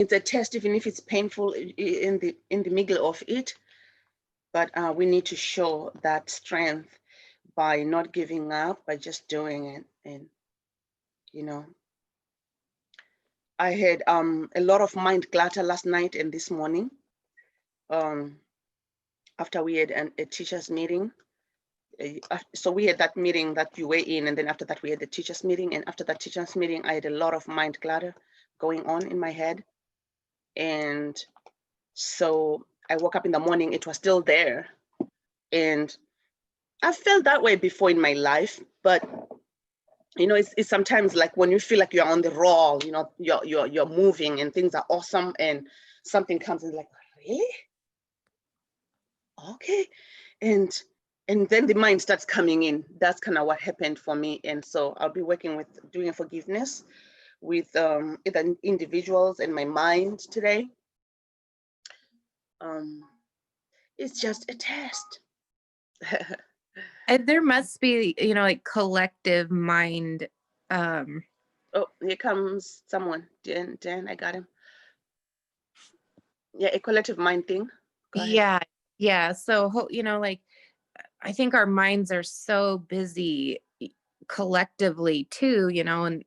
it's a test, even if it's painful in the middle of it. But we need to show that strength by not giving up, by just doing it. And you know, I had a lot of mind clutter last night and this morning. After we had a teachers meeting. So we had that meeting that you were in, and then after that we had the teachers meeting, and after that teachers meeting I had a lot of mind clutter going on in my head. And so I woke up in the morning, it was still there. And I've felt that way before in my life, but you know, it's sometimes like when you feel like you're on the roll, you know, you're moving and things are awesome, and something comes and like, really? Okay. And then the mind starts coming in. That's kind of what happened for me. And so I'll be working with doing forgiveness with either individuals and my mind today. It's just a test. And there must be, you know, like collective mind. Oh, here comes someone. Dan, I got him. Yeah, a collective mind thing. Go ahead. Yeah. So, you know, like, I think our minds are so busy collectively too, you know,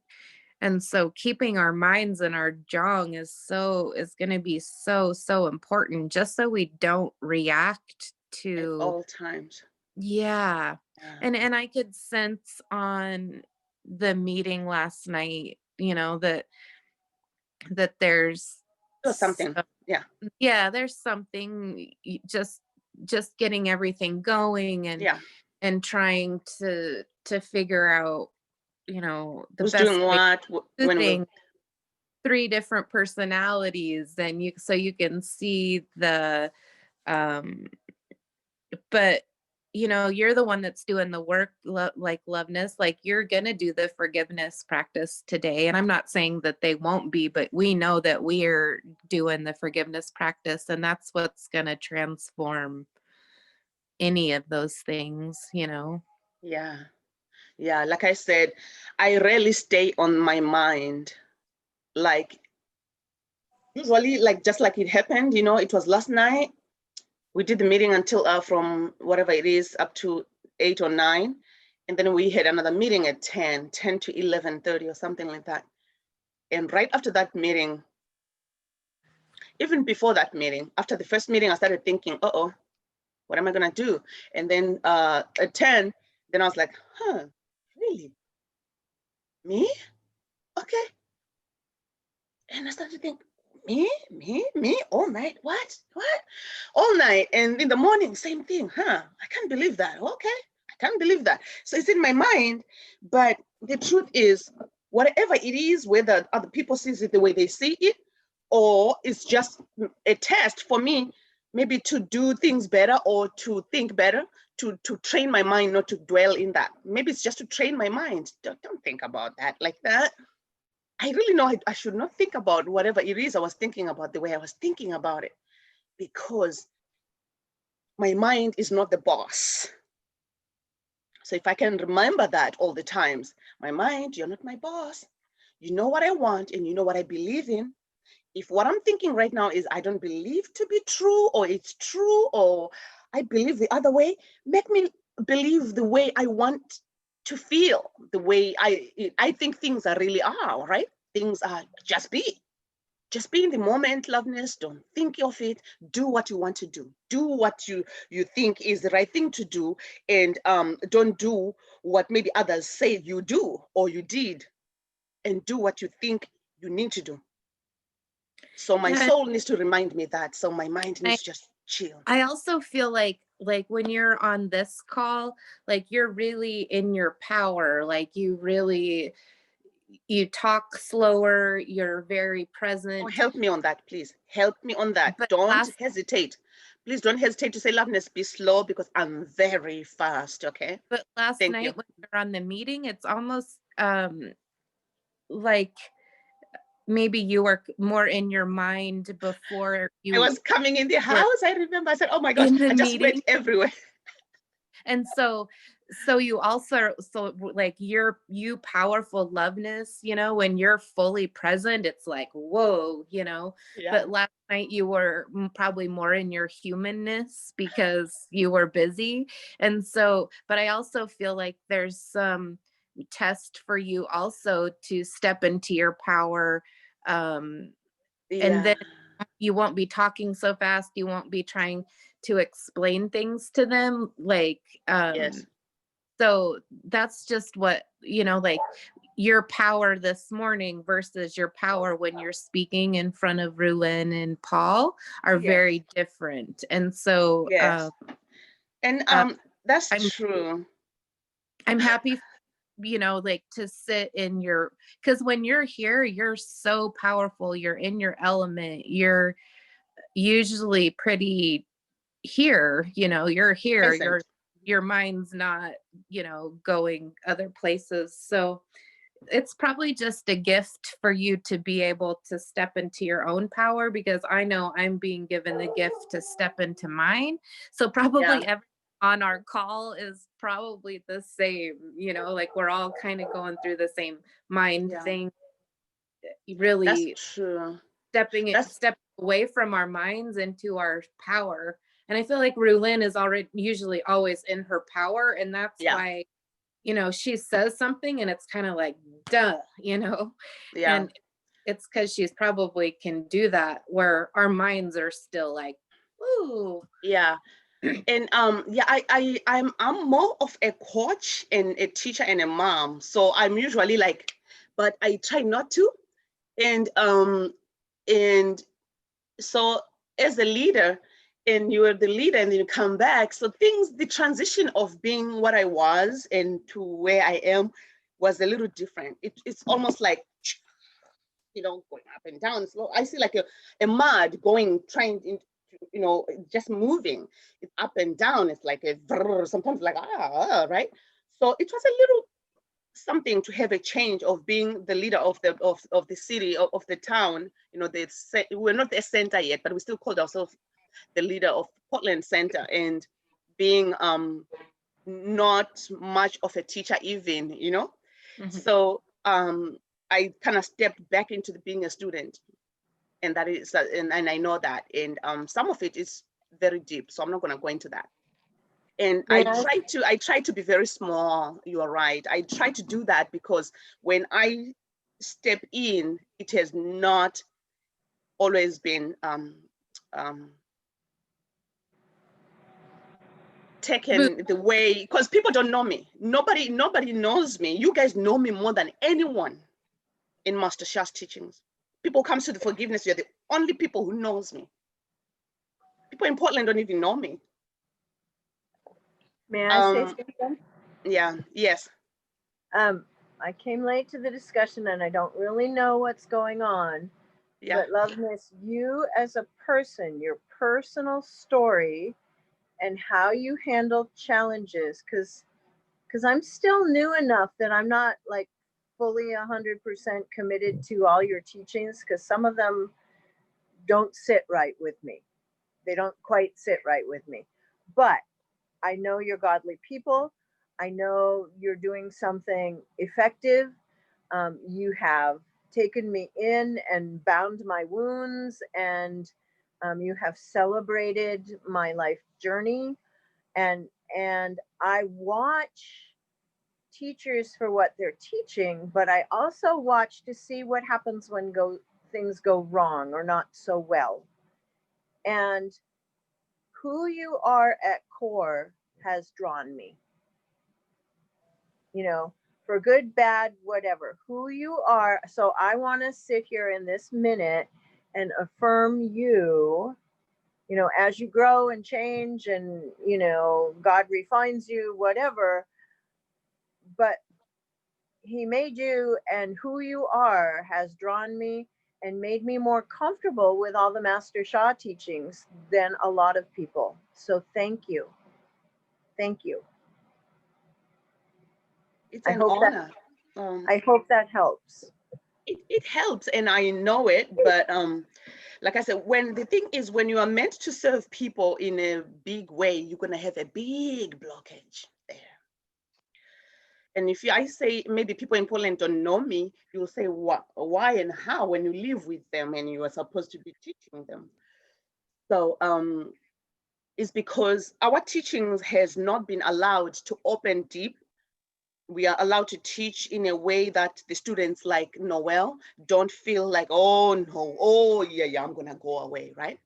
and so keeping our minds in our jong is going to be so important, just so we don't react to at all times. Yeah. And I could sense on the meeting last night, you know, that there's something. There's something, just getting everything going and trying to figure out, you know, the who's best doing way what when 3 different personalities, and you can see the but you know, you're the one that's doing the work, like Loveness, like you're going to do the forgiveness practice today. And I'm not saying that they won't be, but we know that we're doing the forgiveness practice, and that's what's going to transform any of those things, you know? Yeah. Like I said, I rarely stay on my mind. Like usually, like just like it happened, you know, it was last night. We did the meeting until from whatever it is up to 8 or 9. And then we had another meeting at 10 to 11:30 or something like that. And right after that meeting, even before that meeting, after the first meeting, I started thinking, uh-oh, what am I gonna do? And then at 10, then I was like, really? Me? Okay. And I started to think, me, all night, what? All night, and in the morning, same thing, I can't believe that. Okay, I can't believe that. So it's in my mind, but the truth is, whatever it is, whether other people see it the way they see it, or it's just a test for me, maybe to do things better or to think better, to train my mind not to dwell in that. Maybe it's just to train my mind. Don't think about that like that. I really know I should not think about whatever it is I was thinking about the way I was thinking about it, because my mind is not the boss. So if I can remember that all the times, my mind, you're not my boss. You know what I want and you know what I believe in. If what I'm thinking right now is I don't believe to be true, or it's true, or I believe the other way, make me believe the way I want to feel, the way I think things are really are, right? Things are just be in the moment. Loveness, don't think of it. Do what you want to do. Do what you think is the right thing to do, and don't do what maybe others say you do or you did, and do what you think you need to do. So my soul needs to remind me that. So my mind needs to just chill. I also feel like when you're on this call, like you're really in your power, like you talk slower, you're very present. Oh, help me on that, please. Help me on that. But don't hesitate. Please don't hesitate to say, Loveness, be slow, because I'm very fast, okay? But last night when we were on the meeting, it's almost like maybe you were more in your mind before you. I was coming in the house. I remember I said, oh my gosh, I just went everywhere. And so so you also, so like you powerful loveness, you know, when you're fully present, it's like, whoa, you know. Yeah. But last night you were probably more in your humanness because you were busy. And so, but I also feel like there's some test for you also to step into your power. Um, and Yeah. then you won't be talking so fast, you won't be trying to explain things to them, like, Yes. so that's just what, you know, like your power this morning versus your power when you're speaking in front of Ruin and Paul are Yes. very different. And so Yes. And uh, that's I'm true. I'm happy, you know, like to sit in your, because when you're here, you're so powerful, you're in your element, you're usually pretty here, you know, you're here, Present. your mind's not, you know, going other places. So it's probably just a gift for you to be able to step into your own power, because I know I'm being given the gift to step into mine. So Yeah. probably every on our call is probably the same, you know, like we're all kind of going through the same mind Yeah. thing, That's really true. That's stepping away from our minds into our power. And I feel like Rulin is already usually always in her power, and that's yeah. why, you know, she says something and it's kind of like, duh, you know. Yeah. And it's because she's probably can do that, where our minds are still like, ooh. Yeah. And yeah, I'm more of a coach and a teacher and a mom. So I'm usually like, but I try not to. And so as a leader, and you are the leader and then you come back, so the transition of being what I was and to where I am was a little different. It's almost like, going up and down slow. I see like a mud going, trying in, just moving. It's up and down. It's like a sometimes like right. So it was a little something to have a change of being the leader of the city, of the town. We're not the center yet, but we still called ourselves the leader of Portland Center, and being not much of a teacher even. Mhm. So I kind of stepped back into being a student, and that is, and I know that, and some of it is very deep, so I'm not going to go into that. And May I? I try to be very small. You are right. I try to do that because when I step in, it has not always been um, Smooth. taken the way, because people don't know me. Nobody knows me. You guys know me more than anyone in Master Sha's teachings. People come to the forgiveness. You're the only people who knows me. People in Portland don't even know me. May I say Um, something? yeah, yes, I came late to the discussion and I don't really know what's going on. yeah, But Loveness, you as a person, your personal story and how you handle challenges, because I'm still new enough that I'm not like fully 100% committed to all your teachings, because some of them don't sit right with me. They don't quite sit right with me. But I know you're godly people. I know you're doing something effective. You have taken me in and bound my wounds, and you have celebrated my life journey. And I watch teachers for what they're teaching, but I also watch to see what happens when things go wrong or not so well. And who you are at core has drawn me, you know, for good, bad, whatever, who you are. So I want to sit here in this minute and affirm you, as you grow and change and, God refines you, whatever. But He made you, and who you are has drawn me and made me more comfortable with all the Master Sha teachings than a lot of people. So thank you. Thank you. it's I an hope that honor. Um, I hope that helps. it helps, and I know it, but like I said, when the thing is, when you are meant to serve people in a big way, you're gonna have a big blockage there. And if I say maybe people in Poland don't know me, you'll say what, why, and how when you live with them and you are supposed to be teaching them. So it's because our teachings has not been allowed to open deep. We are allowed to teach in a way that the students like Noel don't feel like, oh no, oh yeah, I'm gonna go away, right?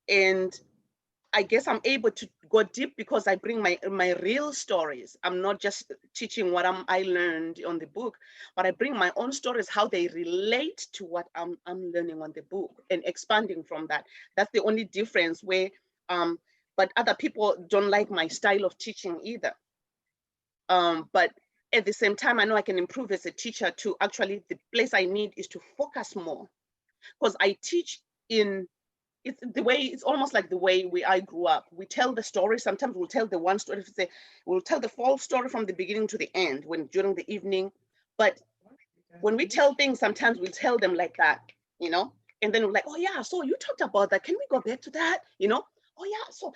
And I guess I'm able to go deep because I bring my real stories. I'm not just teaching what I learned on the book, but I bring my own stories, how they relate to what I'm learning on the book and expanding from that. That's the only difference where, but other people don't like my style of teaching either. But at the same time, I know I can improve as a teacher to actually, the place I need is to focus more, because I teach in, it's the way, it's almost like the way I grew up. We tell the story. Sometimes we'll tell the one story, we'll tell the full story from the beginning to the end during the evening. But when we tell things, sometimes we'll tell them like that, and then we're like, oh yeah, so you talked about that. Can we go back to that? Oh yeah, so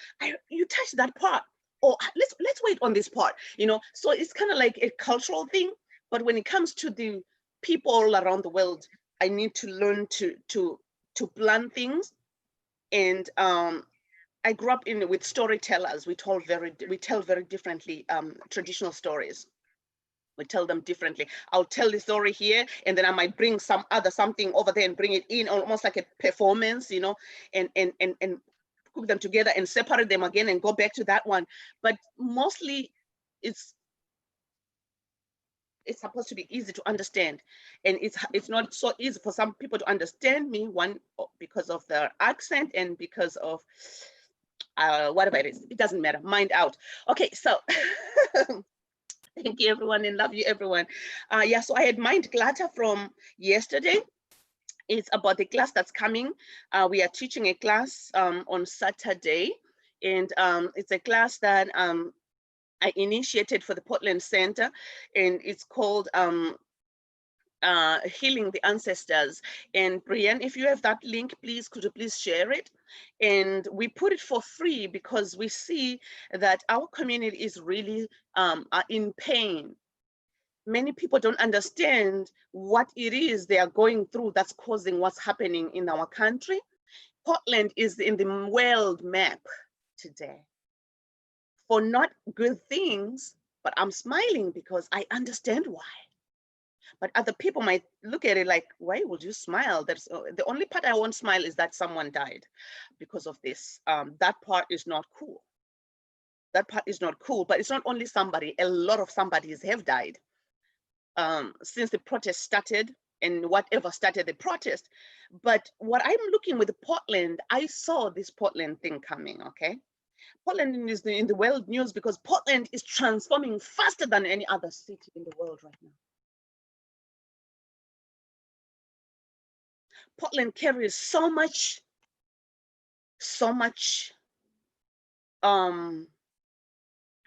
you touched that part. Or let's wait on this part, So it's kind of like a cultural thing. But when it comes to the people all around the world, I need to learn to plan things. And I grew up with storytellers. We tell very differently traditional stories. We tell them differently. I'll tell the story here, and then I might bring something over there and bring it in, almost like a performance, and cook them together and separate them again and go back to that one. But mostly, it's supposed to be easy to understand, and it's not so easy for some people to understand me. One, because of their accent, and because of whatever it is. It doesn't matter. Mind out. Okay, so thank you, everyone, and love you, everyone. Yeah, so I had mind clutter from yesterday. It's about the class that's coming. We are teaching a class on Saturday, and it's a class that I initiated for the Portland Center, and it's called Healing the Ancestors. And Brienne, if you have that link, please, could you please share it? And we put it for free because we see that our community is really in pain. Many people don't understand what it is they are going through that's causing what's happening in our country. Portland is in the world map today for not good things, but I'm smiling because I understand why. But other people might look at it like, why would you smile? That's the only part I won't smile is that someone died because of this. That part is not cool. That part is not cool, but it's not only somebody, a lot of somebodies have died since the protest started and whatever started the protest. But what I'm looking with Portland, I saw this Portland thing coming, okay? Portland is in the world news because Portland is transforming faster than any other city in the world right now. Portland carries so much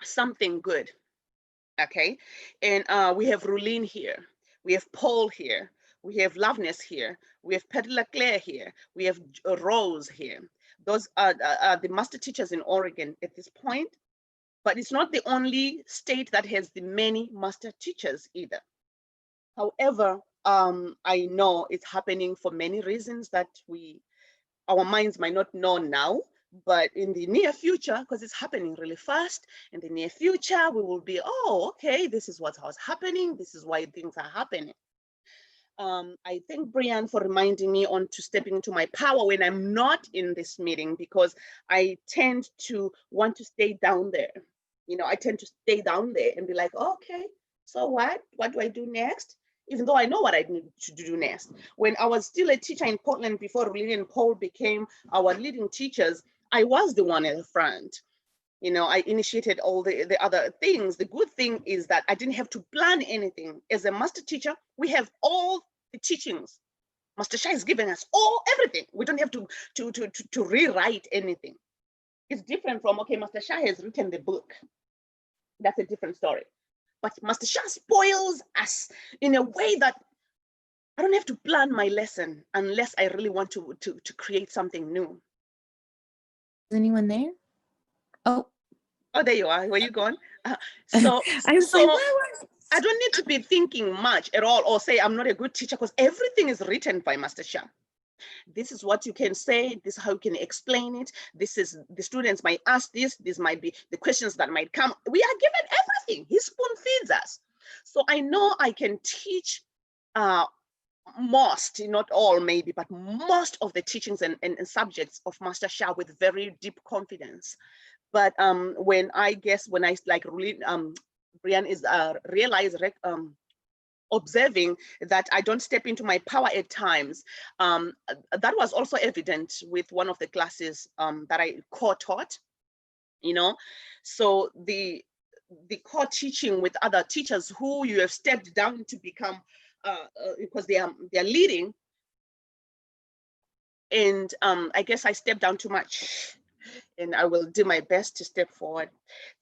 something good, okay? And we have Rulin here, we have Paul here, we have Loveness here, we have Petula Claire here, we have Rose here. Those are the master teachers in Oregon at this point, but it's not the only state that has the many master teachers either. However, I know it's happening for many reasons that our minds might not know now, but in the near future, because it's happening really fast, in the near future, we will be, oh, okay, this is what's happening. This is why things are happening. I thank Brian for reminding me to stepping into my power when I'm not in this meeting, because I tend to want to stay down there. I tend to stay down there and be like, okay, so what? What do I do next? Even though I know what I need to do next. When I was still a teacher in Portland before Lily and Paul became our leading teachers, I was the one at the front. I initiated all the other things. The good thing is that I didn't have to plan anything. As a master teacher, we have all the teachings. Master Shah is giving us everything. We don't have to rewrite anything. It's different from, okay, Master Shah has written the book. That's a different story. But Master Shah spoils us in a way that I don't have to plan my lesson unless I really want to create something new. Is anyone there? Oh, there you are. Where you going? So, I was like, what? I don't need to be thinking much at all or say I'm not a good teacher, because everything is written by Master Sha. This is what you can say, this is how you can explain it, this is, the students might ask this, this might be the questions that might come. We are given everything. He spoon feeds us. So I know I can teach most, not all maybe, but most of the teachings and subjects of Master Sha with very deep confidence. But when I like really Brian is observing that I don't step into my power at times, that was also evident with one of the classes that I co-taught, so the co-teaching with other teachers who you have stepped down to become, because they are leading, and I guess I stepped down too much, and I will do my best to step forward.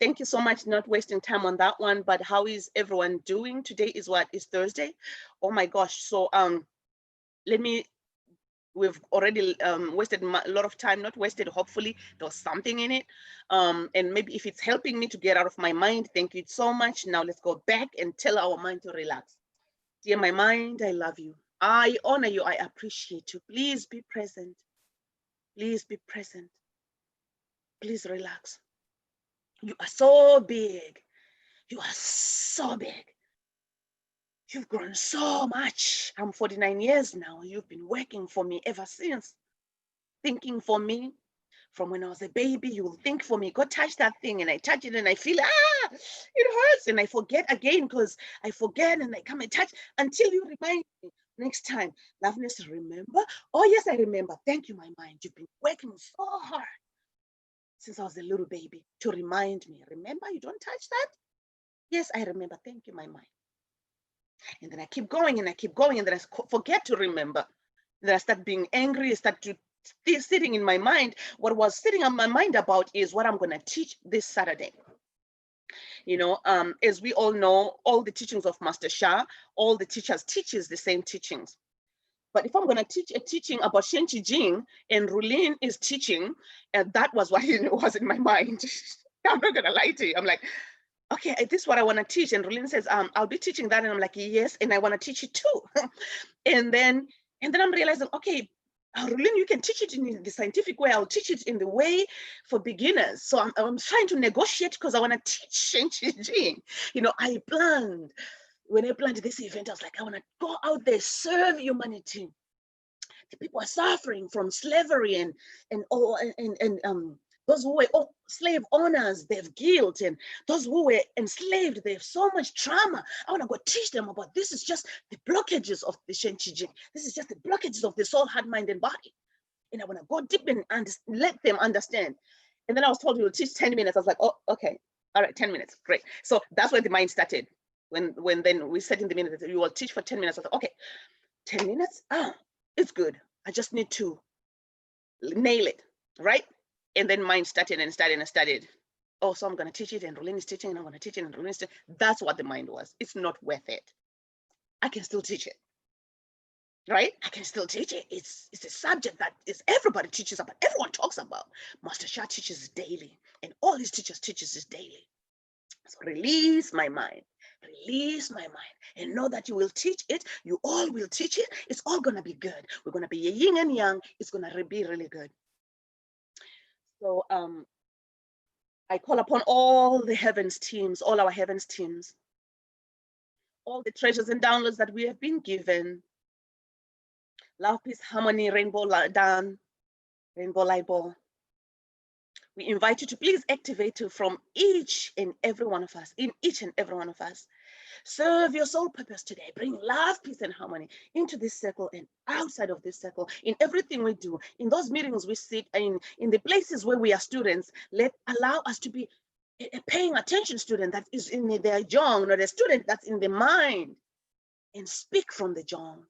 Thank you so much, not wasting time on that one. But how is everyone doing? Today is what? Is Thursday? Oh my gosh. So we've already wasted a lot of time, not wasted, hopefully there was something in it. And maybe if it's helping me to get out of my mind, thank you so much. Now let's go back and tell our mind to relax. Dear my mind, I love you. I honor you. I appreciate you. Please be present. Please be present. Please relax. You are so big. You are so big. You've grown so much. I'm 49 years now. You've been working for me ever since. Thinking for me from when I was a baby. You will think for me. Go touch that thing, and I touch it and I feel, it hurts. And I forget again because I forget and I come and touch until you remind me. Next time, Loveness, remember? Oh, yes, I remember. Thank you, my mind. You've been working so hard since I was a little baby to remind me. Remember, you don't touch that? Yes, I remember. Thank you, my mind. And then I keep going and I keep going, and then I forget to remember. And then I start being angry, I start to sitting in my mind. What was sitting on my mind about is what I'm going to teach this Saturday. As we all know, all the teachings of Master Sha, all the teachers teaches the same teachings. But if I'm going to teach a teaching about Shenchi Jing and Rulin is teaching, and that was what was in my mind. I'm not going to lie to you. I'm like, okay, this is what I want to teach. And Rulin says, I'll be teaching that. And I'm like, yes, and I want to teach it too. and then I'm realizing, okay, Rulin, you can teach it in the scientific way. I'll teach it in the way for beginners. So I'm trying to negotiate because I want to teach Shenchi Jing. I planned. When I planned this event, I was like, I want to go out there, serve humanity. The people are suffering from slavery and those who were slave owners, they have guilt, and those who were enslaved, they have so much trauma. I want to go teach them about this is just the blockages of the Shenchi Jing. This is just the blockages of the soul, heart, mind, and body. And I want to go deep and let them understand. And then I was told we will teach 10 minutes. I was like, oh, okay. All right, 10 minutes, great. So that's where the mind started. When then we said in the minute that we will teach for 10 minutes. I thought, okay, 10 minutes? It's good. I just need to nail it, right? And then mine started and started. Oh, so I'm going to teach it, and Rolene is teaching, and I'm going to teach it, and Rolene is teaching. That's what the mind was. It's not worth it. I can still teach it, right? I can still teach it. It's a subject that is everybody teaches about, everyone talks about. Master Sha teaches daily, and all his teachers teaches this daily. So release my mind. Release my mind and know that you will teach it. You all will teach it. It's all going to be good. We're going to be yin and yang. It's going to be really good. So I call upon all the heavens teams, all our heavens teams, all the treasures and downloads that we have been given. Love, peace, harmony, rainbow dawn, rainbow light ball. We invite you to please activate it from each and every one of us, in each and every one of us. Serve your soul purpose today. Bring love, peace, and harmony into this circle and outside of this circle, in everything we do, in those meetings we sit, in the places where we are students. Allow us to be a paying attention student that is in their jong, not a student that's in the mind. And speak from the jong.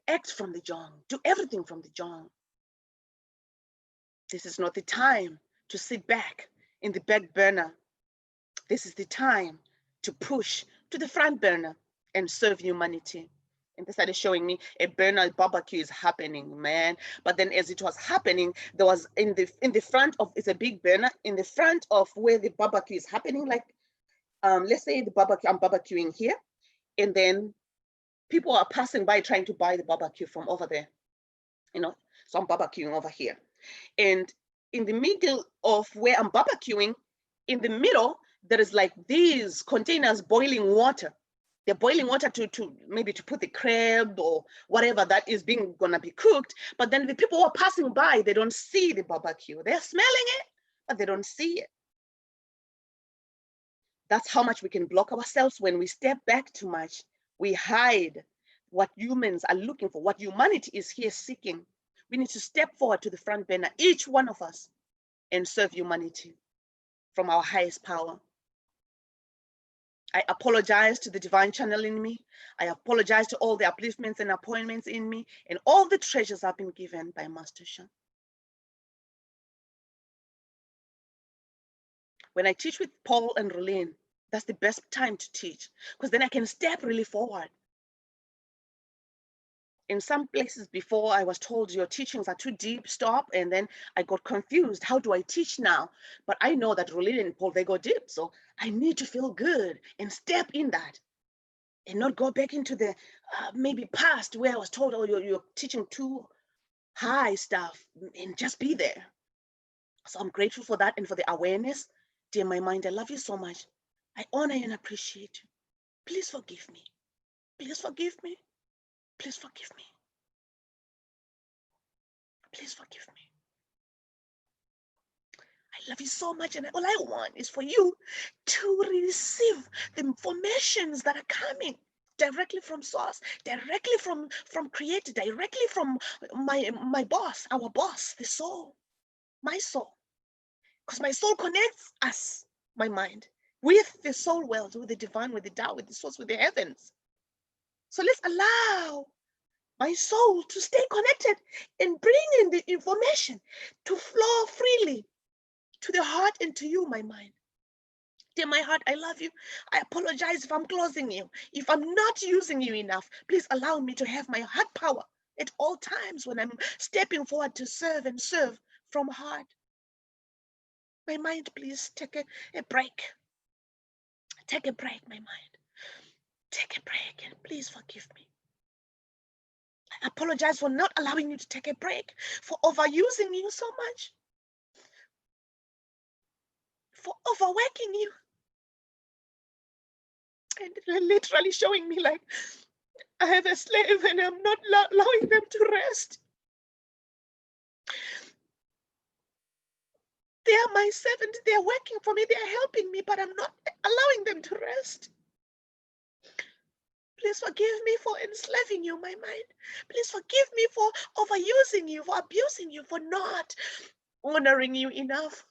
Act from the jong. Do everything from the jong. This is not the time to sit back in the back burner. This is the time to push to the front burner and serve humanity. And they started showing me a burner barbecue is happening, man. But then as it was happening, there was in the front of, it's a big burner, in the front of where the barbecue is happening, like let's say the barbecue, I'm barbecuing here, and then people are passing by trying to buy the barbecue from over there, you know, so I'm barbecuing over here. And in the middle of where I'm barbecuing, in the middle, there is like these containers boiling water. They're boiling water to maybe to put the crab or whatever that is gonna be cooked. But then the people who are passing by, they don't see the barbecue. They're smelling it, but they don't see it. That's how much we can block ourselves when we step back too much. We hide what humans are looking for, what humanity is here seeking. We need to step forward to the front burner, each one of us, and serve humanity from our highest power. I apologize to the divine channel in me. I apologize to all the upliftments and appointments in me and all the treasures I've been given by Master Sha. When I teach with Paul and Rolene, that's the best time to teach, because then I can step really forward. In some places before, I was told your teachings are too deep, stop, and then I got confused. How do I teach now? But I know that Rolene and Paul, they go deep, so I need to feel good and step in that and not go back into the maybe past where I was told, oh, you're teaching too high stuff, and just be there. So I'm grateful for that and for the awareness. Dear my mind, I love you so much. I honor and appreciate you. Please forgive me. Please forgive me. Please forgive me. Please forgive me. I love you so much, and all I want is for you to receive the informations that are coming directly from source, directly from creator, directly from my boss, our boss, the soul, my soul. Because my soul connects us, my mind, with the soul world, with the divine, with the Tao, with the source, with the heavens. So let's allow my soul to stay connected and bring in the information to flow freely to the heart and to you, my mind. Dear my heart, I love you. I apologize if I'm closing you. If I'm not using you enough, please allow me to have my heart power at all times when I'm stepping forward to serve and serve from heart. My mind, please take a break. Take a break, my mind. Take a break and please forgive me. I apologize for not allowing you to take a break, for overusing you so much, for overworking you, and literally showing me like I have a slave and I'm not allowing them to rest. They are my servants, they are working for me, they are helping me, but I'm not allowing them to rest. Please forgive me for enslaving you, my mind. Please forgive me for overusing you, for abusing you, for not honoring you enough.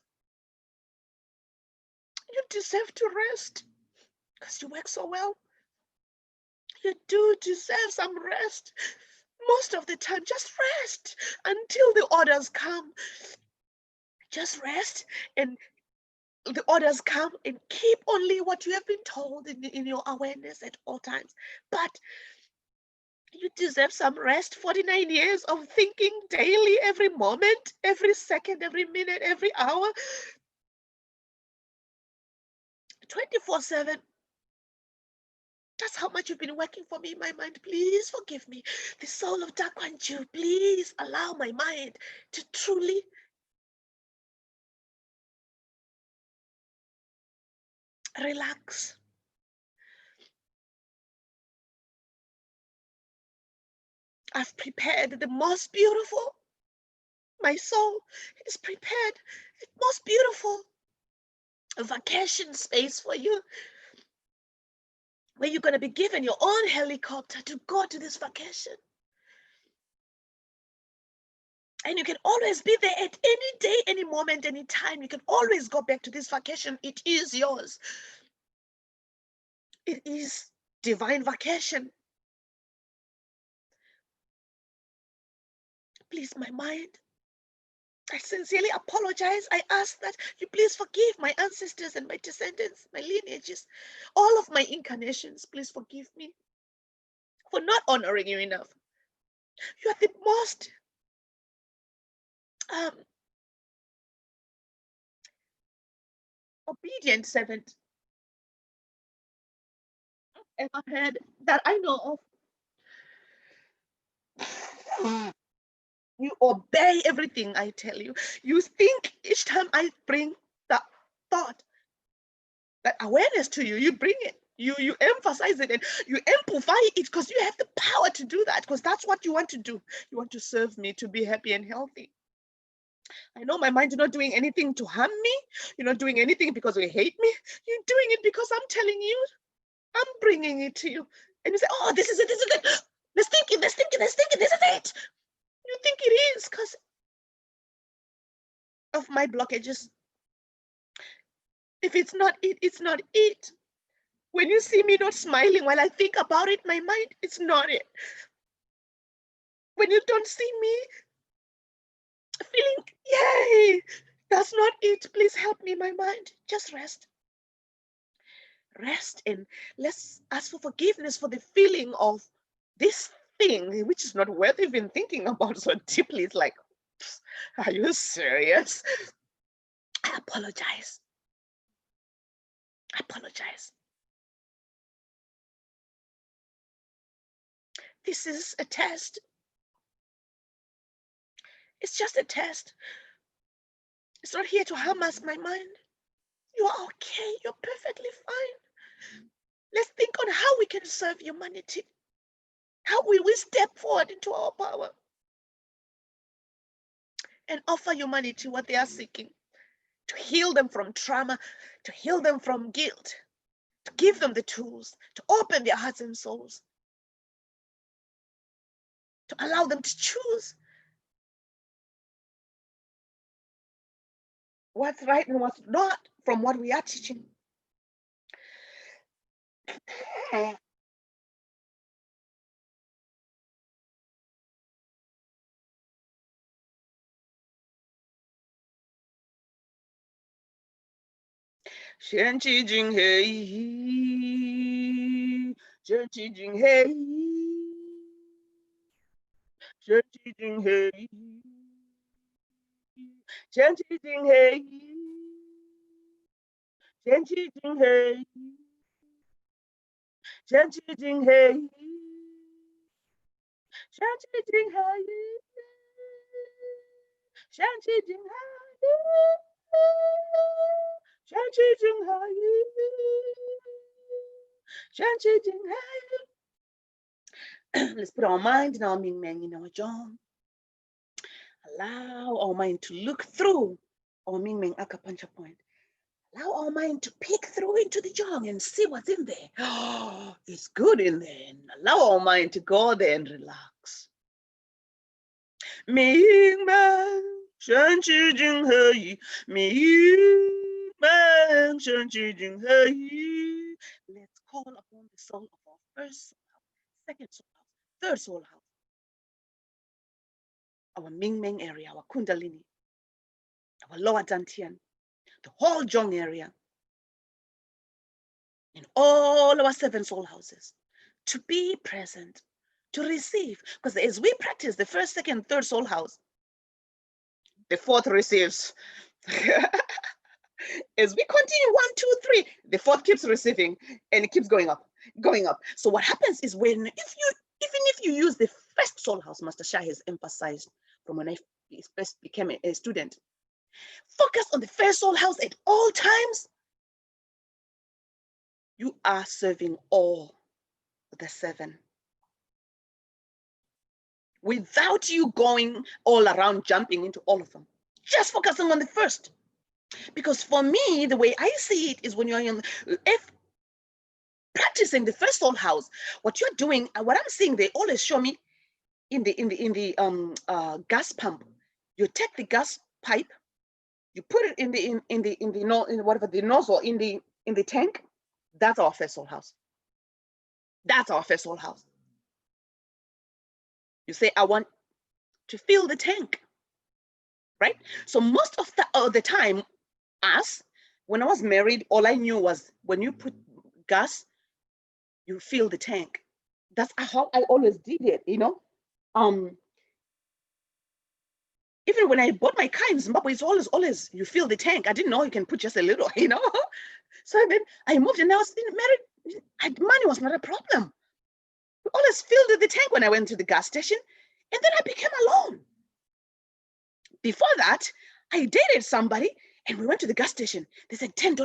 You deserve to rest because you work so well. You do deserve some rest. Most of the time, just rest until the orders come. Just rest and the orders come, and keep only what you have been told in your awareness at all times. But you deserve some rest. 49 years of thinking daily, every moment, every second, every minute, every hour, 24/7. That's how much you've been working for me, my mind. Please forgive me. The soul of Dakwanju, please allow my mind to truly relax. I've prepared the most beautiful. My soul is prepared the most beautiful vacation space for you, where you're going to be given your own helicopter to go to this vacation. And you can always be there at any day, any moment, any time. You can always go back to this vacation. It is yours. It is divine vacation. Please, my mind, I sincerely apologize. I ask that you please forgive my ancestors and my descendants, my lineages, all of my incarnations. Please forgive me for not honoring you enough. You are the most obedient servant I've ever had that I know of. You obey everything I tell you. You think each time I bring that thought, that awareness to you, you bring it. You emphasize it and you amplify it because you have the power to do that, because that's what you want to do. You want to serve me, to be happy and healthy. I know my mind, you're not doing anything to harm me. You're not doing anything because you hate me. You're doing it because I'm telling you, I'm bringing it to you. And you say, oh, this is it, this is it. Let's think it, let's think it, let's think it, this is it. You think it is because of my blockages. If it's not it, it's not it. When you see me not smiling while I think about it, my mind, it's not it. When you don't see me feeling, yay, that's not it. Please help me, my mind. Just rest. Rest and let's ask for forgiveness for the feeling of this thing, which is not worth even thinking about so deeply. It's like, are you serious? I apologize. I apologize. This is a test. It's just a test. It's not here to harm us, my mind. You are okay. You're perfectly fine. Let's think on how we can serve humanity. How will we step forward into our power and offer humanity what they are seeking? To heal them from trauma, to heal them from guilt, to give them the tools, to open their hearts and souls, to allow them to choose what's right and what's not from what we are teaching. Shen Qi Jing Hei, Shen Qi Jing Hei, Shen Qi Jing Hei, Shen Qi Jing Hei, Shen Qi Jing Hei, Shen Qi Jing Hei, Shen Qi Jing Hei, Shen Qi Jing Hei, Shen Qi Jing Hei, Shen Qi Jing Hei. Let's put our mind in our Ming Meng in our Zhong. Allow our mind to look through our Ming Meng acupuncture point. Allow our mind to peek through into the Zhong and see what's in there. Oh, it's good in there. And allow our mind to go there and relax. Ming Meng, Shen Qi Jing Hei, Ming Meng, Shen Qi Jing Hei. Let's call upon the soul of our first soul house, second soul house, third soul house. Our Ming Meng area, our Kundalini, our lower Dantian, the whole Zhong area, in all our 7 soul houses, to be present, to receive. Because as we practice the first, second, third soul house, the fourth receives. As we continue 1, 2, 3, the fourth keeps receiving and it keeps going up, going up. So what happens is even if you use the first soul house, Master Shah has emphasized from when I first became a student, focus on the first soul house at all times. You are serving all the 7 without you going all around, jumping into all of them. Just focusing on the first. Because for me, the way I see it is when you're if practicing the first soul house, what you're doing, what I'm seeing, they always show me in the gas pump. You take the gas pipe, you put it in the nozzle in the tank. That's our first soul house. That's our first soul house. You say, I want to fill the tank, right? So most of the time, when I was married, all I knew was when you put gas, you fill the tank. That's how I always did it, you know. Even when I bought my car in Zimbabwe, it's always you fill the tank. I didn't know you can put just a little, you know. So then I moved, and I was married. Money was not a problem. We always filled the tank when I went to the gas station, and then I became alone. Before that, I dated somebody, and we went to the gas station. They said $10.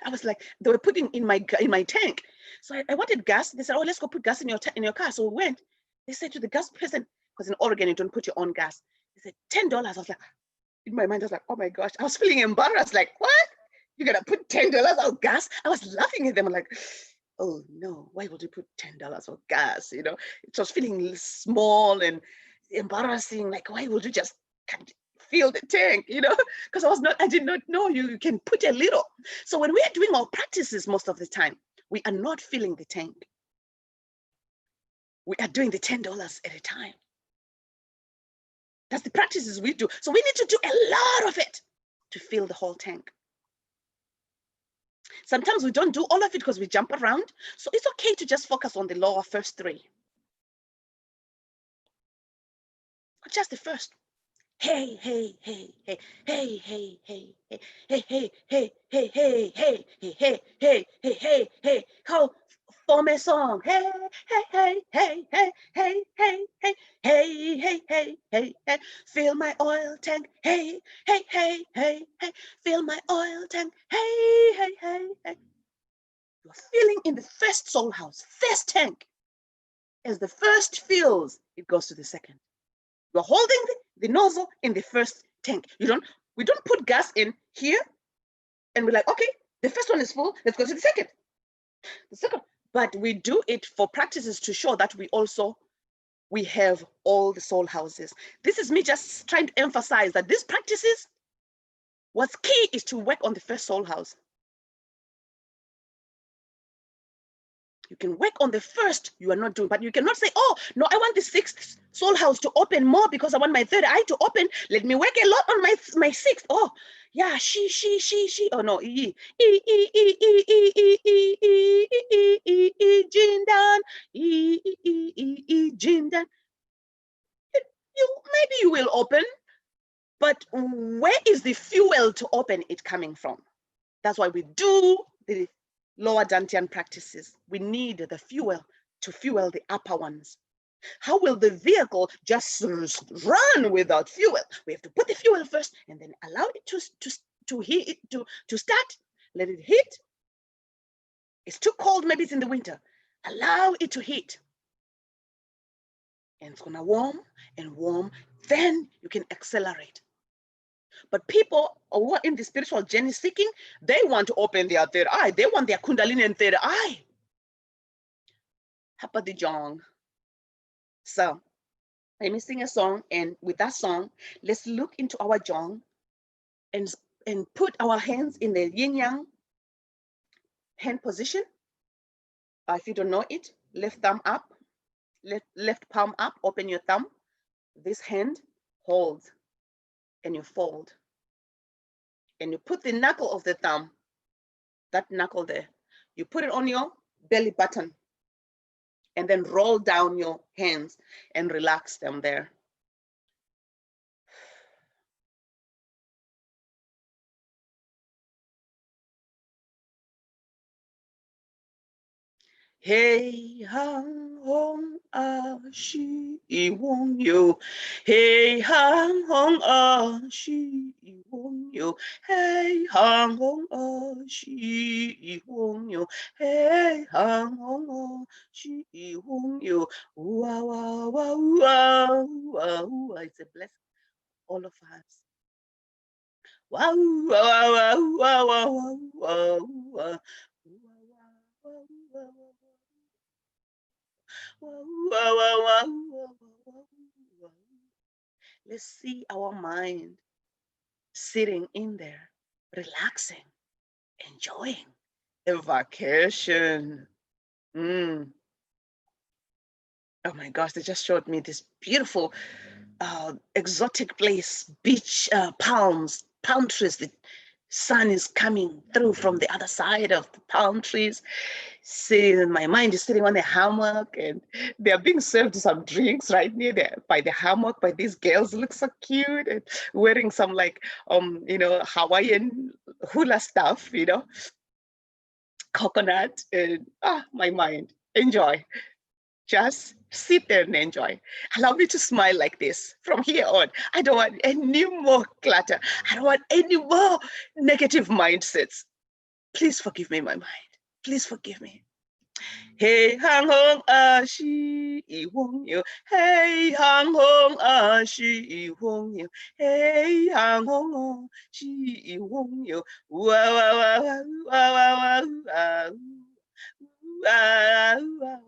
I was like, they were putting in my tank. So I wanted gas. They said, oh, let's go put gas in your car. So we went. They said to the gas person, because in Oregon, you don't put your own gas. They said $10. I was like, in my mind, I was like, oh my gosh. I was feeling embarrassed. Like, what? You're going to put $10 on gas? I was laughing at them. I'm like, oh no, why would you put $10 on gas? You know, it was feeling small and embarrassing. Like, why would you just fill the tank? You know, because I did not know you can put a little. So when we are doing our practices, most of the time, we are not filling the tank. We are doing the $10 at a time. That's the practices we do. So we need to do a lot of it to fill the whole tank. Sometimes we don't do all of it because we jump around. So it's okay to just focus on the lower first three. Just the first. Hey, hey, hey, hey, hey, hey, hey, hey, hey, hey, hey, hey, hey, hey, hey, hey, hey, hey, hey, ho, form a song. Hey, hey, hey, hey, hey, hey, hey, hey, hey, hey, hey, hey, hey, fill my oil tank. Hey, hey, hey, hey, hey, fill my oil tank. Hey, hey, hey, hey. You're filling in the first soul house, first tank. As the first fills, it goes to the second. You're holding the nozzle in the first tank. We don't put gas in here and we're like, okay, the first one is full, let's go to the second. But we do it for practices to show that we have all the soul houses. This is me just trying to emphasize that these practices, what's key is to work on the first soul house. You can work on the first you are not doing, but you cannot say, oh, no, I want the sixth soul house to open more because I want my third eye to open. Let me work a lot on my sixth. Oh, yeah, she. Oh, no, Jindan, Jindan. Maybe you will open, but where is the fuel to open it coming from? That's why we do the lower Dantian practices. We need the fuel to fuel the upper ones. How will the vehicle just run without fuel? We have to put the fuel first and then allow it to start. Let it heat. It's too cold, maybe it's in the winter. Allow it to heat. And it's gonna warm and warm. Then you can accelerate. But people who are in the spiritual journey seeking, they want to open their third eye. They want their Kundalini and third eye. Hapa the Jong. So let me sing a song, and with that song, let's look into our Jong and put our hands in the yin yang hand position. If you don't know it, left thumb up, left palm up, open your thumb. This hand holds and you fold. And you put the knuckle of the thumb, that knuckle there, you put it on your belly button and then roll down your hands and relax them there. Hey hang hong shi wong yo. Hey hang hong shi wong yo. Hey hang hong shi wong yo. Hey hang hong shi wong yo. Wow wow wow wow wow. It's a blessing, all of us. Wow wow wow wow wow wow wow. Let's see our mind sitting in there, relaxing, enjoying a vacation. Oh my gosh, they just showed me this beautiful exotic place, beach, palm trees. The sun is coming through from the other side of the palm trees. sitting, my mind is sitting on the hammock, and they're being served some drinks right near there by the hammock by these girls who look so cute and wearing some like Hawaiian hula stuff, coconut, and my mind. Enjoy. Just sit there and enjoy. Allow me to smile like this from here on. I don't want any more clutter. I don't want any more negative mindsets. Please forgive me, my mind. Please forgive me. Hey hang hong shi yi wong yu. Hey hang hong shi yi wong yu. Hey hang hong shi yi wong yu. Wow wow wow wow wow wow wow wow.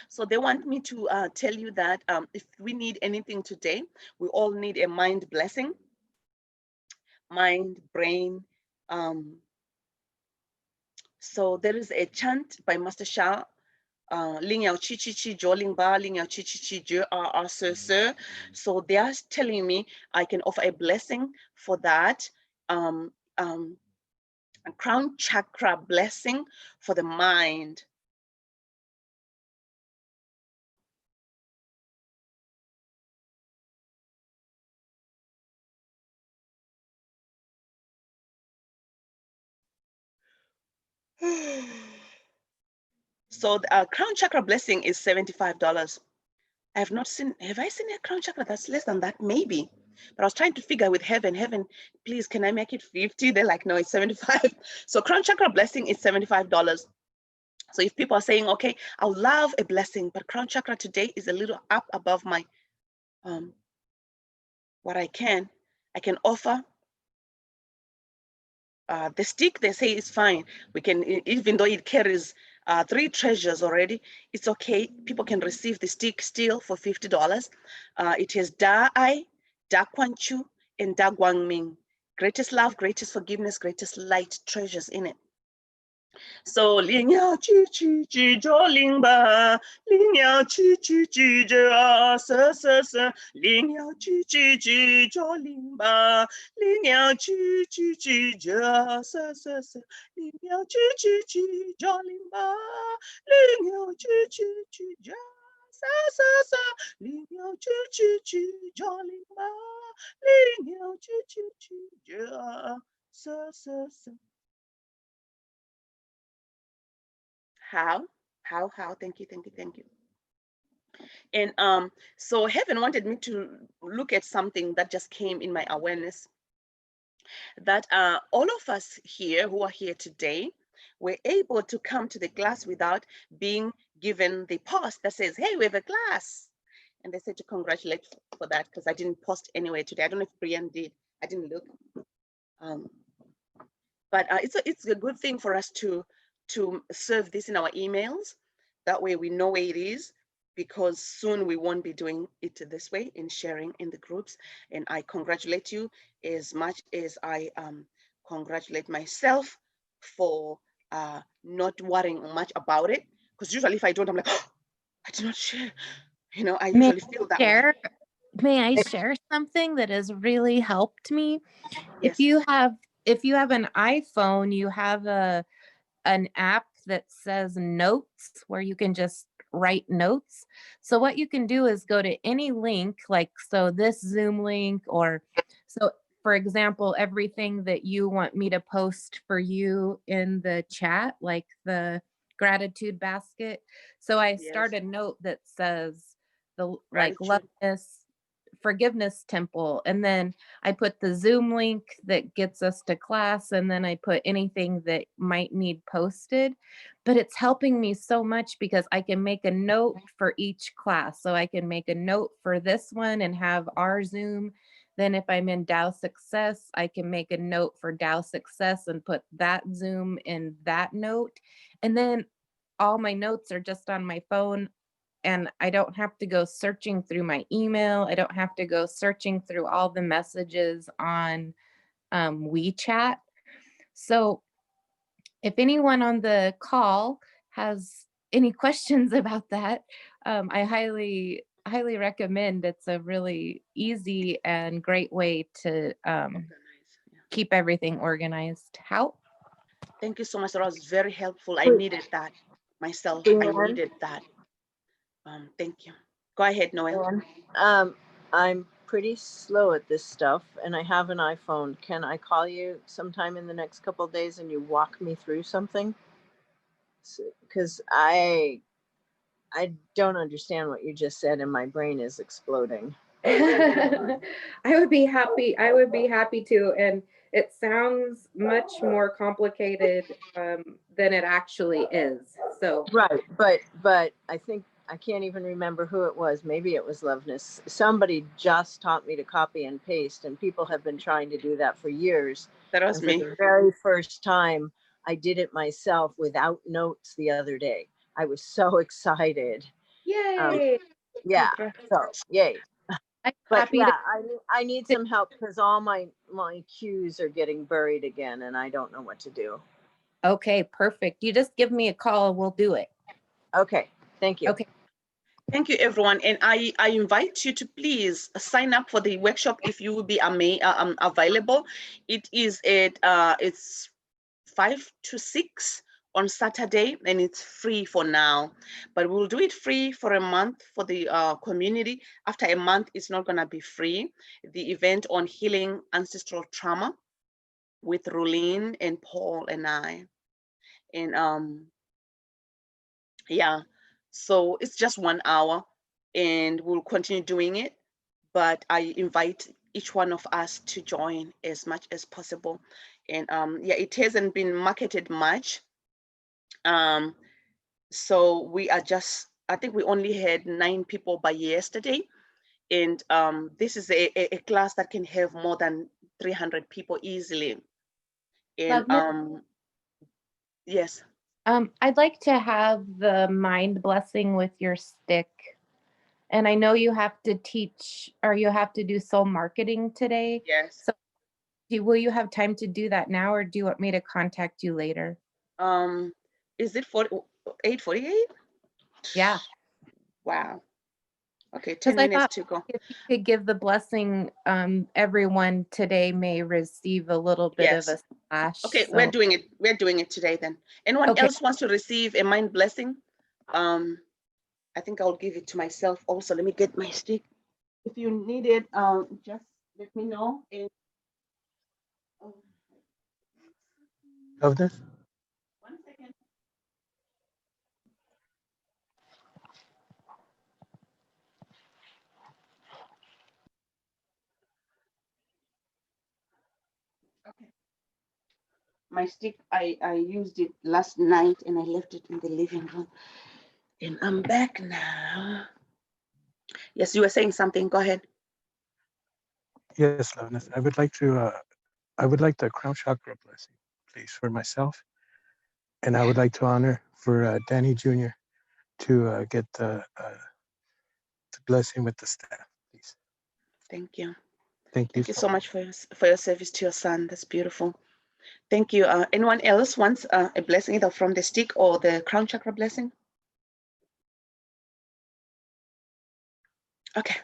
So they want me to tell you that if we need anything today, we all need a mind blessing, mind, brain. So there is a chant by Master Sha, Ling Yao Chi Chi Chi Jo Ling Ba, Ling Yao Chi Chi Chi Jo Se Se. So they are telling me I can offer a blessing for that. A crown chakra blessing for the mind. So the crown chakra blessing is $75. I have not seen, have I seen a crown chakra that's less than that? Maybe. But I was trying to figure with heaven, please, can I make it 50? They're like, no, it's 75. So crown chakra blessing is $75. So if people are saying, okay, I would love a blessing, but crown chakra today is a little up above my, what I can offer. The stick, they say, is fine. We can, even though it carries 3 treasures already, it's okay. People can receive the stick still for $50. It has Da Ai, Da Quan Chu, and Da Guang Ming. Greatest love, greatest forgiveness, greatest light treasures in it. So Ling Yao Chi Chi Chi Jo Ling Ba, Ling Yao Chi Chi Chi Jo Se Se Se, Ling Yao Chi Chi Chi Jo Ling Ba, Ling Yao Chi Chi Chi Jo Se Se Se, Ling Yao Chi Chi Chi Jo Ling Ba, Ling Yao Chi Chi Chi Jo Se Se Se, Ling Yao Chi Chi Chi Jo Ling Ba, Ling Yao Chi Chi Chi Jo Se Se Se. How? Thank you. And so heaven wanted me to look at something that just came in my awareness, that all of us here who are here today were able to come to the class without being given the post that says, hey, we have a class. And they said to congratulate for that, because I didn't post anywhere today. I don't know if Brian did. I didn't look. But it's a good thing for us to serve this in our emails. That way we know where it is, because soon we won't be doing it this way in sharing in the groups. And I congratulate you as much as I congratulate myself for not worrying much about it. Because usually if I don't, I'm like, oh, I did not share. I usually feel that way. May I share something that has really helped me? Yes. If you have an iPhone, you have an app that says notes, where you can just write notes. So what you can do is go to any link, like, so this Zoom link, or so for example, everything that you want me to post for you in the chat, like the gratitude basket. So I start a note that says the like Loveness forgiveness temple, and then I put the Zoom link that gets us to class, and then I put anything that might need posted. But it's helping me so much because I can make a note for each class. So I can make a note for this one and have our Zoom. Then if I'm in Tao Success, I can make a note for Tao Success and put that Zoom in that note. And then all my notes are just on my phone, and I don't have to go searching through my email. I don't have to go searching through all the messages on WeChat. So if anyone on the call has any questions about that, I highly highly recommend. It's a really easy and great way to Organize, yeah. keep everything organized. How? Thank you so much. That was very helpful. I Wait. needed that myself. I Brianne, needed that. Thank you. Go ahead, Noel. I'm pretty slow at this stuff, and I have an iPhone. Can I call you sometime in the next couple of days and you walk me through something? Because I don't understand what you just said, and my brain is exploding. I would be happy. I would be happy to. And it sounds much more complicated than it actually is. So Right, but I think I can't even remember who it was. Maybe it was Loveness. Somebody just taught me to copy and paste, and people have been trying to do that for years. That was And for me. the very first time, I did it myself without notes the other day. I was so excited. yay! Yeah. So yay. I'm But happy yeah, to. I need some help because all my cues are getting buried again, and I don't know what to do. Okay, perfect. You just give me a call and we'll do it. Okay. Thank you. Okay. Thank you, everyone. And I invite you to please sign up for the workshop if you will be available. It is at it's 5 to 6 on Saturday, and it's free for now. But we'll do it free for a month for the community. After a month, it's not gonna be free. The event on healing ancestral trauma with Rulene and Paul and I. And yeah, so it's just 1 hour and we'll continue doing it, but I invite each one of us to join as much as possible. And yeah, it hasn't been marketed much, so we are just, I think we only had 9 people by yesterday, and this is a class that can have more than 300 people easily. And Loveness, yes. I'd like to have the mind blessing with your stick. And I know you have to teach or you have to do soul marketing today. Yes. So will you have time to do that now, or do you want me to contact you later? Is it 8:48? Yeah. Wow. Okay, Because 10 I minutes thought to go. if you could give the blessing, everyone today may receive a little bit of Yes. a splash. Okay, So we're doing it. We're doing it today then. Anyone okay. else wants to receive a mind blessing? I think I'll give it to myself also. Let me get my stick. If you need it, just let me know. And Loveness? 1 second. Okay. My stick, I used it last night and I left it in the living room. And I'm back now. Yes, you were saying something. Go ahead. Yes, Loveness. I would like the crown chakra blessing, please, for myself. And I would like to honor for Danny Jr. to get the blessing with the staff, please. Thank you. Thank you Thank you so so much. much for your service to your son. That's beautiful. Thank you. Anyone else wants a blessing either from the stick or the crown chakra blessing? Okay.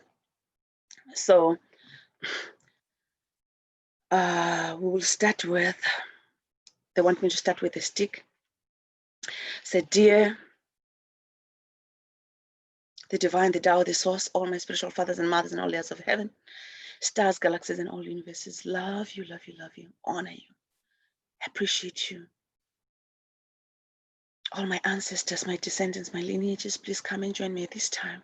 So we will start with, they want me to start with the stick. Say, dear, the divine, the Tao, the source, all my spiritual fathers and mothers and all layers of heaven, stars, galaxies, and all universes, love you, love you, love you, honor you, appreciate you. All my ancestors, my descendants, my lineages, please come and join me at this time.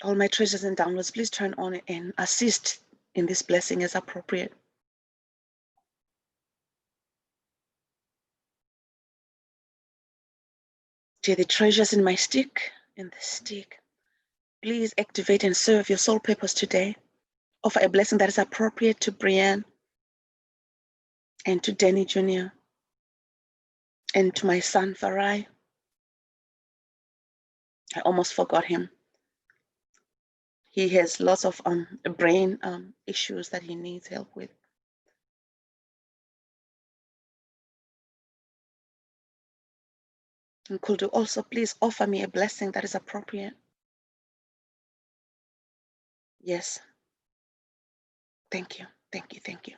All my treasures and downloads, please turn on and assist in this blessing as appropriate. Dear, the treasures in my stick, in the stick, please activate and serve your soul purpose today. Offer a blessing that is appropriate to Brianne and to Danny Jr. and to my son Farai. I almost forgot him. He has lots of brain issues that he needs help with. And could you also please offer me a blessing that is appropriate Yes. Thank you. Thank you. Thank you.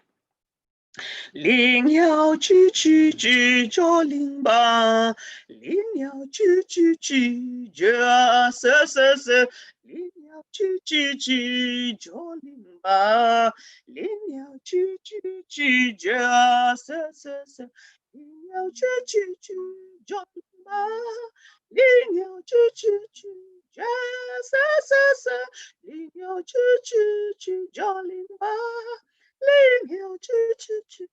灵鸟叽叽叽叫铃吧，灵鸟叽叽叽叫瑟瑟瑟，灵鸟叽叽叽叫铃吧，灵鸟叽叽叽叫瑟瑟瑟，灵鸟叽叽叽叫铃吧，灵鸟叽叽叽叫瑟瑟瑟，灵鸟叽叽叽叫铃吧。灵鸟叽叽叽，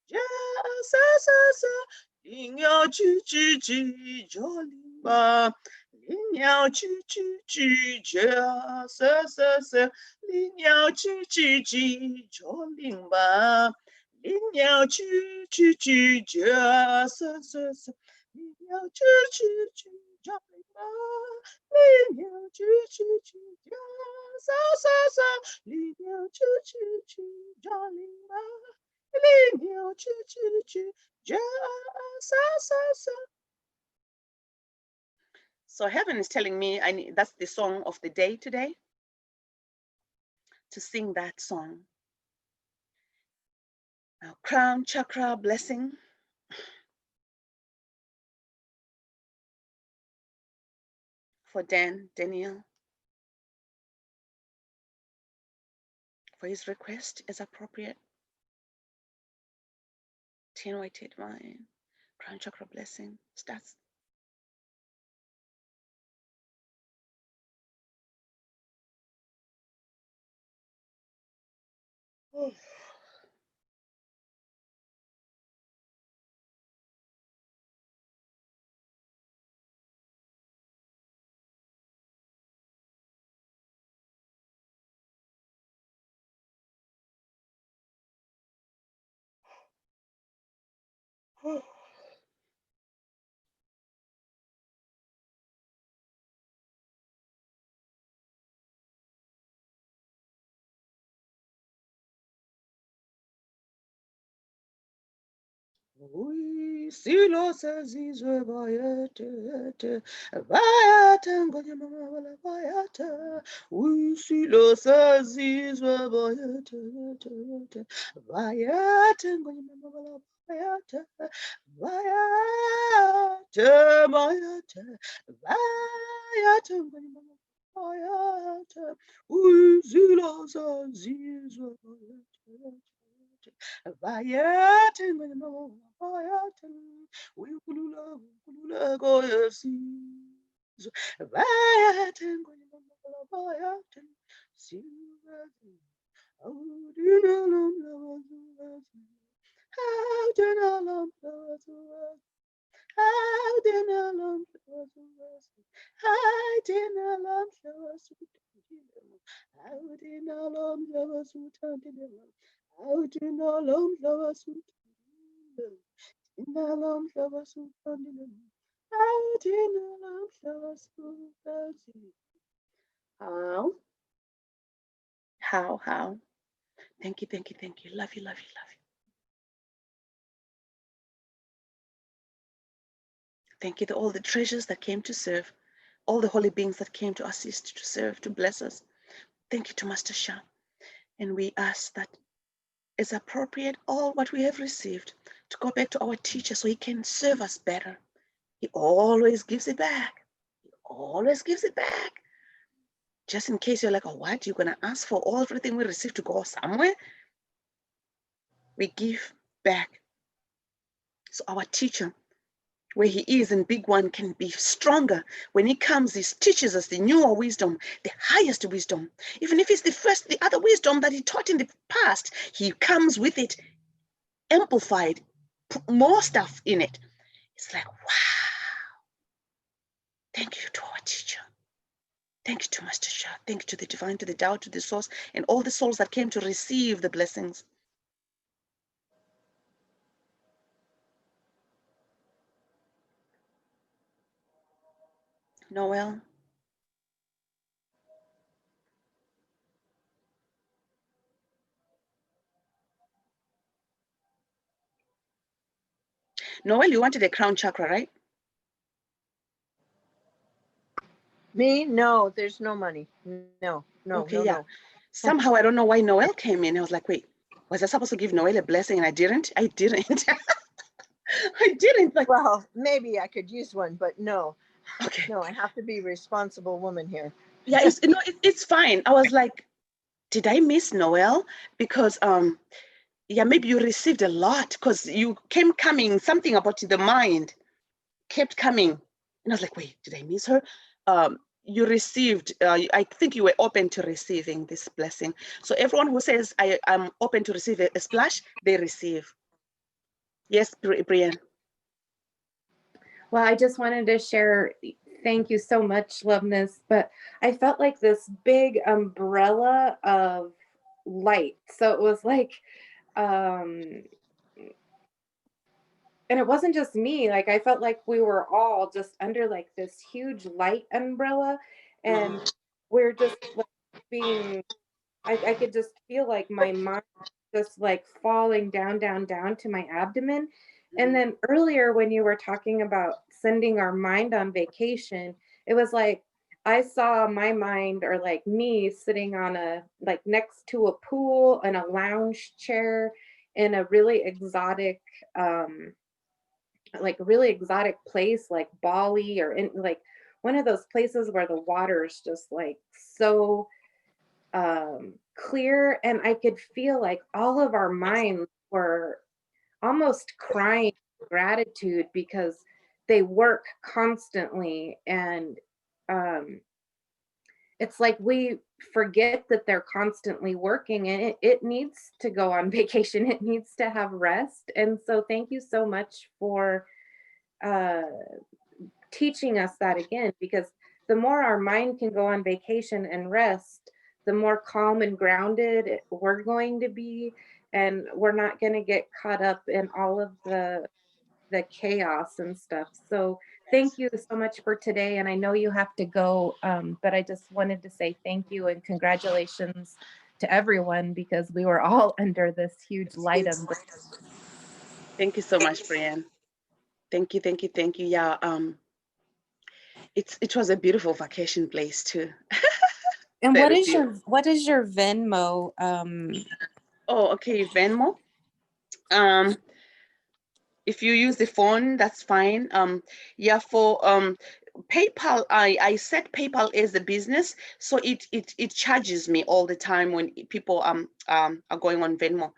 呀沙沙沙，灵鸟叽叽叽叫铃吧，灵鸟叽叽叽叫沙沙沙，灵鸟叽叽叽叫铃吧，灵鸟叽叽叽叫沙沙沙，灵鸟叽叽叽叫铃吧，灵鸟叽叽叽叫沙沙沙，灵鸟叽叽叽叫铃吧，灵鸟叽叽叽叫沙沙沙。So heaven is telling me that's the song of the day today. To sing that song. Now, crown chakra blessing. For Daniel. For his request is appropriate. TNYT divine. Crown chakra blessing starts. Oh. Oh. We see los azizwe bayete bayete ngoja mama wala bayete. We see los azizwe bayete bayete ngoja mama wala bayete bayete bayete bayete ngoja mama bayete. We see los azizwe bayete. Bayete ngeno bayete ukulula koyesi bayete ngeno bayete siwazi audina lomlawazi audina lomlawazi audina lomlawazi audina lomlawazi audina lomlawazi Out in a long flower suit, in a long flower suit, out in a long flower suit. How? Thank you. Love you. Thank you to all the treasures that came to serve, all the holy beings that came to assist, to serve, to bless us. Thank you to Master Shah. And we ask that it's appropriate all what we have received to go back to our teacher so he can serve us better. He always gives it back. Just in case you're like, oh, what? You're going to ask for everything we received to go somewhere? We give back. So our teacher, where he is in big one, can be stronger. When he comes, he teaches us the newer wisdom, the highest wisdom. Even if it's the other wisdom that he taught in the past, he comes with it amplified, more stuff in it. It's like, wow. Thank you to our teacher. Thank you to Master Shah. Thank you to the divine, to the Tao, to the source, and all the souls that came to receive the blessings. Noel. Noel, you wanted a crown chakra, right? Me? No, there's no money. No. Okay, yeah. somehow, I don't know why Noel came in. I was like, wait, was I supposed to give Noel a blessing? And I didn't. I didn't. I didn't. Like, Well, maybe I could use one, but no. okay. No, I have to be a responsible woman here. Yeah, it's fine. I was like, did I miss Noel? Because yeah, maybe you received a lot because you kept coming, something about the mind kept coming. And I was like, wait, did I miss her? You received, I think you were open to receiving this blessing. So everyone who says, I'm open to receive a splash, they receive. Yes, Brian. Well, I just wanted to share, thank you so much, Loveness, but I felt like this big umbrella of light. So it was like, and it wasn't just me, like I felt like we were all just under like this huge light umbrella, and we're just like being, I could just feel like my mind just like falling down, down, down to my abdomen. And then earlier when you were talking about sending our mind on vacation, it was like I saw my mind, or like me sitting on a, like next to a pool and a lounge chair in a really exotic like really exotic place like Bali, or in like one of those places where the water is just like so clear, and I could feel like all of our minds were almost crying gratitude because they work constantly, and it's like we forget that they're constantly working, and it needs to go on vacation, it needs to have rest. And so thank you so much for uh, teaching us that again, because the more our mind can go on vacation and rest, the more calm and grounded we're going to be, and we're not going to get caught up in all of the chaos and stuff. So thank you so much for today, and I know you have to go, but I just wanted to say thank you and congratulations to everyone, because we were all under this huge light umbrella. Thank you so much, Brian. Thank you, thank you, thank you. Yeah, it was a beautiful vacation place too. And Very what is your Venmo? Oh, okay, Venmo. If you use the phone, that's fine. Yeah, for PayPal, I set PayPal as a business, so it charges me all the time when people are going on Venmo.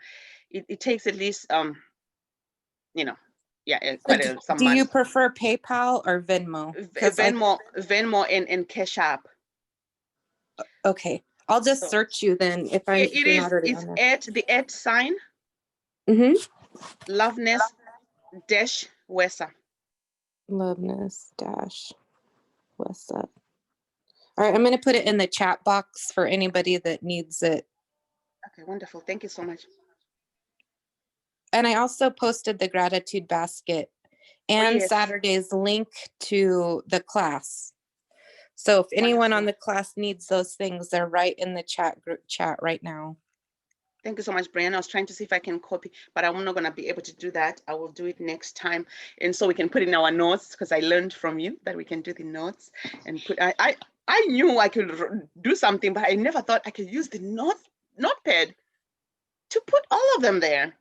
It takes at least you know, yeah, quite some Do you money. prefer PayPal or Venmo? Venmo and Cash App. Okay, I'll just So search you then if you're not already it's on there. at the @ sign Loveness dash Wesa. Loveness dash Wesa. All right, I'm going to put it in the chat box for anybody that needs it. Okay, wonderful. Thank you so much. And I also posted the gratitude basket and yes. Saturday's link to the class. So if anyone on the class needs those things, they're right in the group chat right now. Thank you so much, Brian. I was trying to see if I can copy, but I'm not going to be able to do that. I will do it next time. And so we can put in our notes, because I learned from you that we can do the notes and put, I knew I could do something, but I never thought I could use the notepad to put all of them there.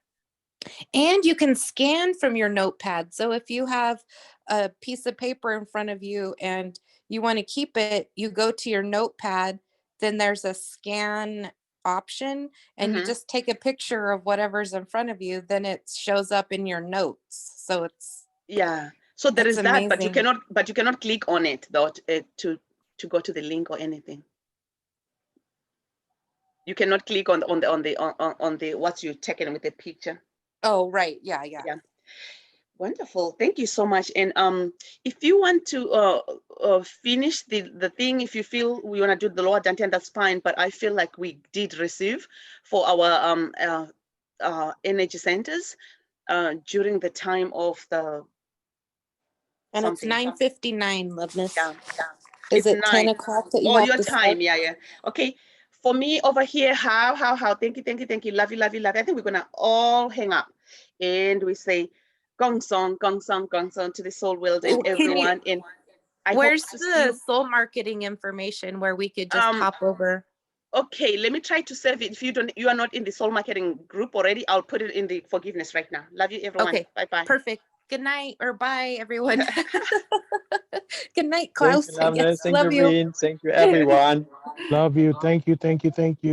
And you can scan from your notepad. So if you have a piece of paper in front of you and you want to keep it, you go to your notepad, then there's a scan option, and you just take a picture of whatever's in front of you, then it shows up in your notes. So it's, yeah. So there is amazing. that, but you cannot click on it though to go to the link or anything. You cannot click on the what you're taking with the picture. Oh, right. Yeah. Wonderful. Thank you so much. And if you want to finish the thing, if you feel we want to do the lower dantian, that's fine. But I feel like we did receive for our energy centers during the time of the. And something. It's 9:59, Loveness. Yeah. Is It's it 10 9. o'clock that you Oh, have your to time. start? Yeah. Okay. For me over here, how. Thank you. Love you. I think we're gonna all hang up, and we say, gong song to the soul world and everyone. And Where's the soul marketing information where we could just hop over? Okay, let me try to serve it. If you are not in the soul marketing group already, I'll put it in the forgiveness right now. Love you, everyone. Okay, Bye-bye. perfect. Good night or bye, everyone. Good night, Thank Klaus. you, I guess. Loveness. Thank Love you, you. Reen. Thank you, everyone. Love you. Thank you. Thank you. Thank you.